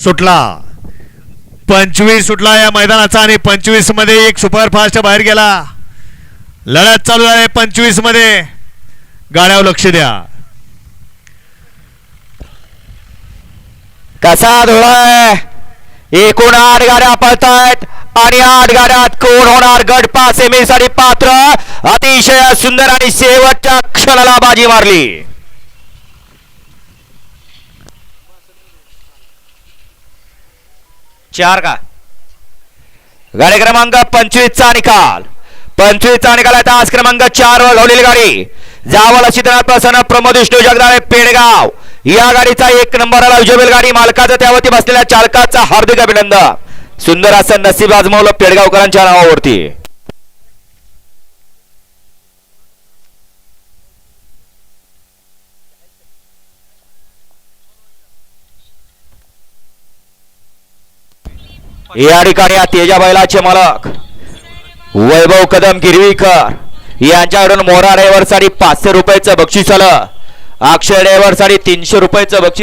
सुटला 25 सुटला या मैदानाचा आणि 25 मध्ये एक सुपरफास्ट बाहेर गेला. लढत चालू आहे 25 मध्ये. गाड्यावर लक्ष द्या. कसा धोळाय. एकूण 8 गाड्या पळतायत आणि 8 गाड्यात कोण होणार गटपा सेमीसाठी पात्र. अतिशय सुंदर आणि शेवटच्या क्षणाला बाजी मारली. चार का गाडी क्रमांक 25 चा निकाल. 25 चा निकाल आहे. तास क्रमांक 4 वर धावलेली गाडी जावळ सिद्धनाथ प्रसन्न प्रमोद विष्णू जगदाळे पेडगाव या गाडीचा 1 नंबरला विजय गाडी मालकाचा त्यावरती बसलेल्या चालकाचा हार्दिक अभिनंदन. सुंदर असं नसीब आजमावलं पेडगावकरांच्या नावावरती. या ठिकाणी तेजा बैलाचे मालक वैभव कदम गिरवीकर यांच्याकडून मोरा ड्रायव्हर साठी 500 रुपयाचं बक्षीस आलं. अक्षय ड्रायव्हर साठी 300 रुपयाचं बक्षीस.